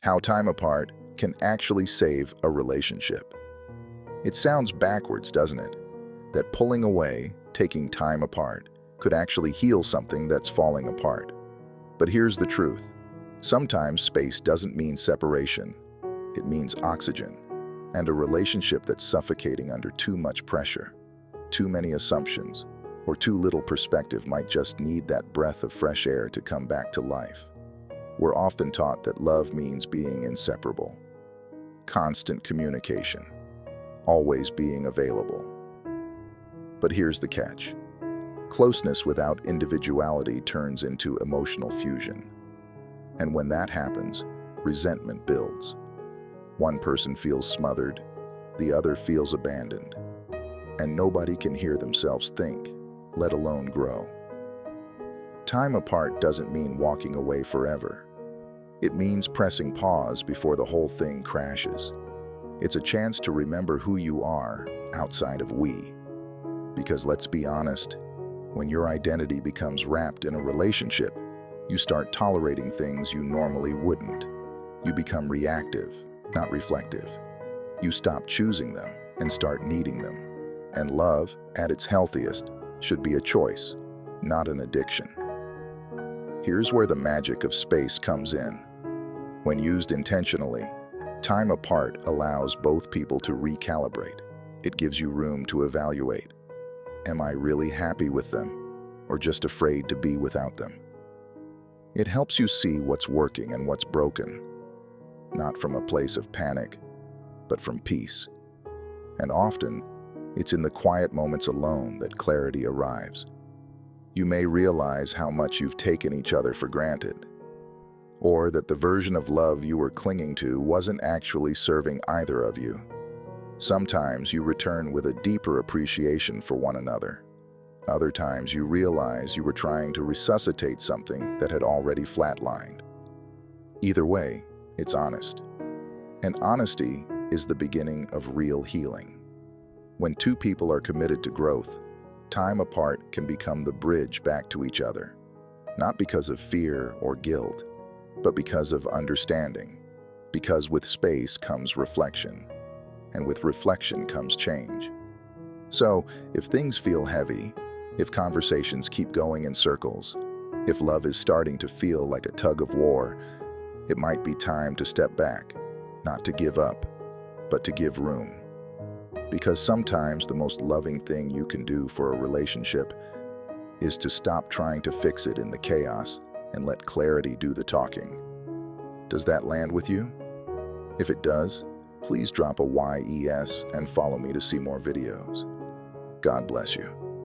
How time apart can actually save a relationship. It sounds backwards, doesn't it? That pulling away, taking time apart, could actually heal something that's falling apart. But here's the truth. Sometimes space doesn't mean separation. It means oxygen, and a relationship that's suffocating under too much pressure, too many assumptions, or too little perspective might just need that breath of fresh air to come back to life. We're often taught that love means being inseparable, constant communication, always being available. But here's the catch. Closeness without individuality turns into emotional fusion. And when that happens, resentment builds. One person feels smothered, the other feels abandoned, and nobody can hear themselves think, let alone grow. Time apart doesn't mean walking away forever. It means pressing pause before the whole thing crashes. It's a chance to remember who you are outside of we. Because let's be honest, when your identity becomes wrapped in a relationship, you start tolerating things you normally wouldn't. You become reactive, not reflective. You stop choosing them and start needing them. And love, at its healthiest, should be a choice, not an addiction. Here's where the magic of space comes in. When used intentionally, time apart allows both people to recalibrate. It gives you room to evaluate. Am I really happy with them, or just afraid to be without them? It helps you see what's working and what's broken, not from a place of panic, but from peace. And often, it's in the quiet moments alone that clarity arrives. You may realize how much you've taken each other for granted, or that the version of love you were clinging to wasn't actually serving either of you. Sometimes you return with a deeper appreciation for one another. Other times you realize you were trying to resuscitate something that had already flatlined. Either way, it's honest. And honesty is the beginning of real healing. When two people are committed to growth, time apart can become the bridge back to each other. Not because of fear or guilt, but because of understanding. Because with space comes reflection, and with reflection comes change. So, if things feel heavy, if conversations keep going in circles, if love is starting to feel like a tug of war, it might be time to step back, not to give up, but to give room. Because sometimes the most loving thing you can do for a relationship is to stop trying to fix it in the chaos and let clarity do the talking. Does that land with you? If it does, please drop a YES and follow me to see more videos. God bless you.